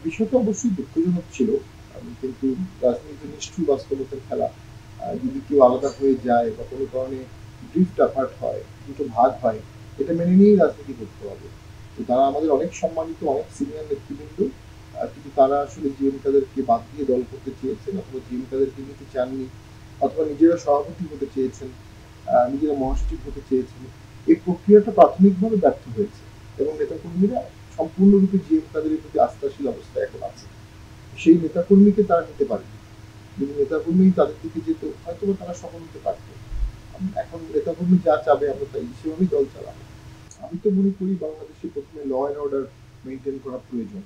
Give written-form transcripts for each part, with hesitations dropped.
বিষয়টা অবশ্যই দুঃখজনক ছিল। কিন্তু রাজনীতি নিষ্ঠুর বাস্তবতার খেলা। যদি কেউ আলাদা হয়ে যায় বা কোনো কারণে ড্রিফট অ্যাপার্ট হয়, দুটো ভাগ হয়, এটা মেনে নিয়েই রাজনীতি করতে হবে। তো তারা আমাদের অনেক সম্মানিত, অনেক সিনিয়র নেতৃবৃন্দ। কিন্তু তারা আসলে জিএম তাদেরকে বাদ দিয়ে দল করতে চেয়েছেন, অথবা জিএম তাদেরকে নিতে চাননি, অথবা নিজেরা সভাপতি হতে চেয়েছেন, নিজেরা মহাসচিব হতে চেয়েছেন। এই প্রক্রিয়াটা প্রাথমিকভাবে ব্যর্থ হয়েছে এবং নেতাকর্মীরা সম্পূর্ণরূপে জিএম তাদের প্রতি আস্থাশীল অবস্থায় এখন আছে। সেই নেতাকর্মীকে তারা নিতে পারেনি। যদি নেতাকর্মী তাদের দিকে যেত, হয়তো তারা সফল হতে পারত। এখন নেতাকর্মী যা চাবে আমরা তাই সেভাবেই দল চালাবো। আমি তো মনে করি বাংলাদেশে প্রথমে ল অ্যান্ড অর্ডার মেনটেন করা প্রয়োজন।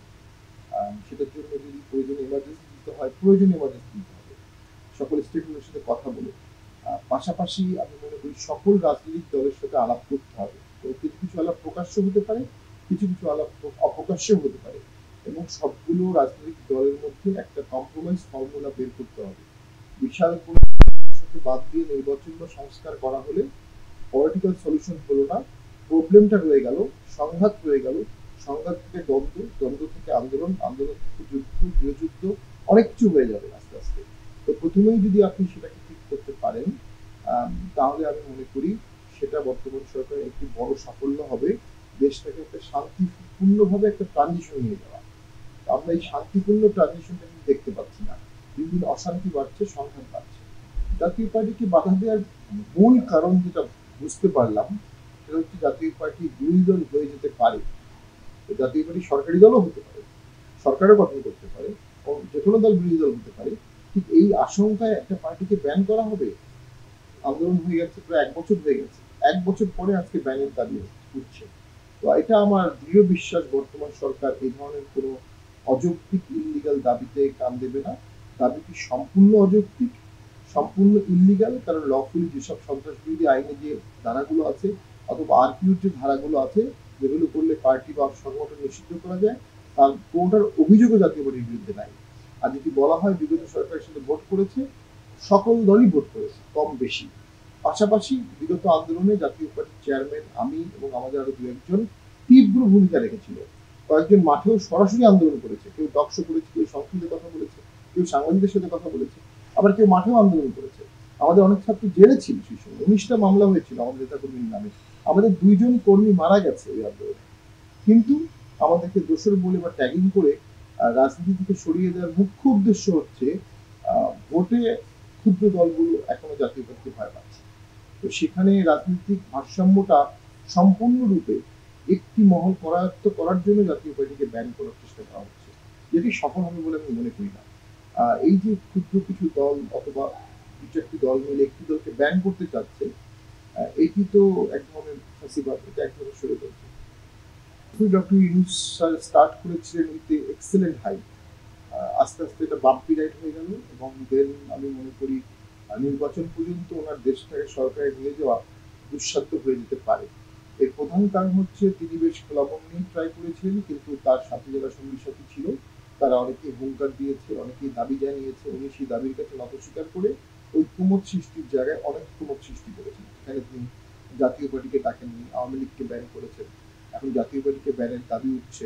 সেটার জন্য যদি প্রয়োজনে এমার্জেন্সি দিতে হয়, প্রয়োজনে এমার্জেন্সি দিতে হবে, সকল স্টেক হোল্ডারের সাথে কথা বলে। পাশাপাশি আমি মনে করি সকল রাজনৈতিক দলের সাথে আলাপ করতে হবে। তো কিছু কিছু আলাপ প্রকাশ্য হতে পারে, কিছু কিছু আলাপ অপ্রকাশ্যেও হতে পারে, এবং সবগুলো রাজনৈতিক দলের মধ্যে একটা কম্প্রোমাইজ ফর্মুলা বের করতে হবে। বিশাল কোনো বাদ দিয়ে নির্বাচন বা সংস্কার করা হলে পলিটিক্যাল সলিউশন হলো না, প্রবলেমটা রয়ে গেল, সংঘাত রয়ে গেল, সংঘাত থেকে দ্বন্দ্ব, দ্বন্দ্ব থেকে আন্দোলন, আন্দোলন থেকে যুদ্ধ, গৃহযুদ্ধ, অনেক কিছু হয়ে যাবে আস্তে আস্তে। তো প্রথমেই যদি আপনি সেটাকে ঠিক করতে পারেন, তাহলে আমি মনে করি সেটা বর্তমান সরকারের একটি বড় সাফল্য হবে। দেশটাকে একটা শান্তিপূর্ণভাবে একটা ট্রানজিশন নিয়ে যাওয়া। আমরা এই শান্তিপূর্ণ ট্রানজিশনটা কিন্তু দেখতে পাচ্ছি না। দিন দিন অশান্তি বাড়ছে, সংঘাত বাড়ছে। জাতীয় পার্টিকে বাধা দেওয়ার মূল কারণ যেটা বুঝতে পারলাম, সেটা হচ্ছে জাতীয় পার্টি বিরোধী দল হয়ে যেতে পারে। জাতীয় পার্টি সরকারি দলও হতে পারে, সরকারও গঠন করতে পারে, যে কোনো দল বিরোধী দল হতে পারে। ঠিক এই আশঙ্কায় একটা পার্টিকে ব্যান করা হবে। আন্দোলন হয়ে গেছে, প্রায় 1 বছর হয়ে গেছে, 1 বছর পরে আজকে ব্যানের দাবি উঠছে। তো এটা আমার দৃঢ় বিশ্বাস, বর্তমান সরকার এই ধরনের কোনো অযৌক্তিক ইল্লিগাল দাবিতে কান দেবে না। দাবিটি সম্পূর্ণ অযৌক্তিক, সম্পূর্ণ ইল্লিগাল, কারণ লফুলি যেসব সন্ত্রাস বিরোধী আইনে যে ধারাগুলো আছে, অথবা আরপিউর যে ধারাগুলো আছে, যেগুলো করলে পার্টি বা সংগঠন নিষিদ্ধ করা যায়, তার কোনটার অভিযোগও জাতীয় পার্টির বিরুদ্ধে নাই। আর যদি বলা হয় বিগত সরকারের সাথে ভোট করেছে, সকল দলই ভোট করেছে কম বেশি। পাশাপাশি বিগত আন্দোলনে জাতীয় পার্টির চেয়ারম্যান, আমি এবং আমাদের আরো দু একজন তীব্র ভূমিকা রেখেছিল। কয়েকজন মাঠেও সরাসরি আন্দোলন করেছে, কেউ টকশো করেছে, কেউ সংসদে কথা বলেছে, কেউ সাংবাদিকদের সাথে কথা বলেছে, আবার কেউ মাঠেও আন্দোলন করেছে। আমাদের অনেক ছাত্র জেলে ছিল সেই সময়, 19টা মামলা হয়েছিল আমাদের নেতাকর্মীর নামে। আমাদের 2জন কর্মী মারা গেছে ওই আন্দোলনে। কিন্তু আমাদেরকে দোষর বলে বা ট্যাগিং করে রাজনীতি থেকে সরিয়ে দেওয়ার মুখ্য উদ্দেশ্য হচ্ছে ভোটে ক্ষুদ্র দলগুলো এখনো জাতীয় পার্টিকে ভয় পাচ্ছে। তো সেখানে রাজনৈতিক ভারসাম্যটা সম্পূর্ণরূপে একটি মহল করায়ত্ত করার জন্য জাতীয় পার্টিকে ব্যান করার চেষ্টা করা হচ্ছে, যেটি সফল হবে বলে আমি মনে করি না। এই যে ক্ষুদ্র কিছু দল অথবা দু চারটি দল মিলে একটি দলকে ব্যান করতে চাচ্ছে, এটি তো এক ধরনের ফাঁসিবাদ, এটা এক ধরনের ষড়যন্ত্র। ডক্টর ইউনুস স্যার স্টার্ট করেছিলেন উইথ এক্সেলেন্ট হাই। আস্তে আস্তে এটা বাম্পি রাইড হয়ে গেল, এবং দেন আমি মনে করি নির্বাচন পর্যন্ত ওনার দেশটাকে সরকারে নিয়ে যাওয়া দুঃসাধ্য হয়ে যেতে পারে। এর প্রধান কারণ হচ্ছে তিনি বেশ খোলামন নিয়ে ট্রাই করেছিলেন, কিন্তু তার সাথে যারা সঙ্গী সাথী ছিল তারা অনেকেই হুঙ্কার দিয়েছে, অনেকেই দাবি জানিয়েছে। উনি সেই দাবির কাছে নত স্বীকার করে ঐক্যমত সৃষ্টির জায়গায় অনৈক্যমত সৃষ্টি করেছেন। এখানে তিনি জাতীয় পার্টিকে ডাকেননি, আওয়ামী লীগকে ব্যান করেছেন, এখন জাতীয় পার্টিকে ব্যানের দাবি উঠছে।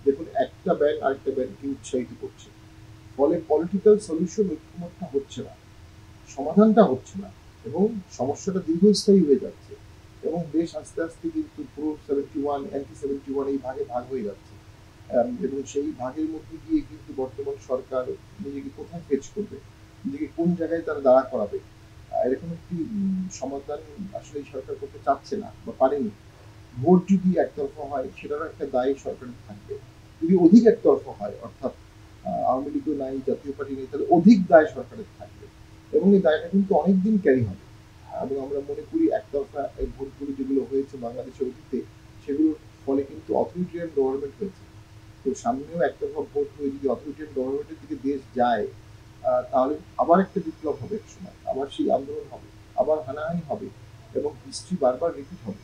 দেখুন, একটা ব্যান আরেকটা ব্যানকে উৎসাহিত করছে, ফলে পলিটিক্যাল সলিউশন ঐক্যমতটা হচ্ছে না, সমাধানটা হচ্ছে না, এবং সমস্যাটা দীর্ঘস্থায়ী হয়ে যাচ্ছে, এবং দেশ আস্তে আস্তে কিন্তু পুরো 71 অ্যান্টি 71 এই ভাগে ভাগ হয়ে যাচ্ছে। এবং সেই ভাগের মধ্যে গিয়ে কিন্তু বর্তমান সরকার নিজেকে কোথায় ফেচ করবে, নিজেকে কোন জায়গায় তারা দাঁড়া করাবে, এরকম একটি সমাধান আসলে এই সরকার করতে চাচ্ছে না বা পারেনি। ভোট যদি একতরফা হয়, সেটারও একটা দায় সরকারের থাকবে। যদি অধিক একতরফা হয়, অর্থাৎ আওয়ামী লীগও নাই, জাতীয় পার্টি নেই, তাহলে অধিক দায় সরকারের থাকবে, এবং এই দায়টা কিন্তু অনেকদিন ক্যারি হবে। এবং আমরা মনে করি একতরফা এই ভোটগুলো যেগুলো হয়েছে বাংলাদেশের অতীতে, সেগুলোর ফলে কিন্তু অথরিটেরিয়ান গভর্নমেন্ট হয়েছে। তো সামনেও একতরফা ভোট হয়ে যদি অথরিটেরিয়ান গভর্নমেন্টের দিকে দেশ যায়, তাহলে আবার একটা বিপ্লব হবে এক সময়, আবার সেই আন্দোলন হবে, আবার হানাহানি হবে, এবং হিস্ট্রি বারবার রিপিট হবে।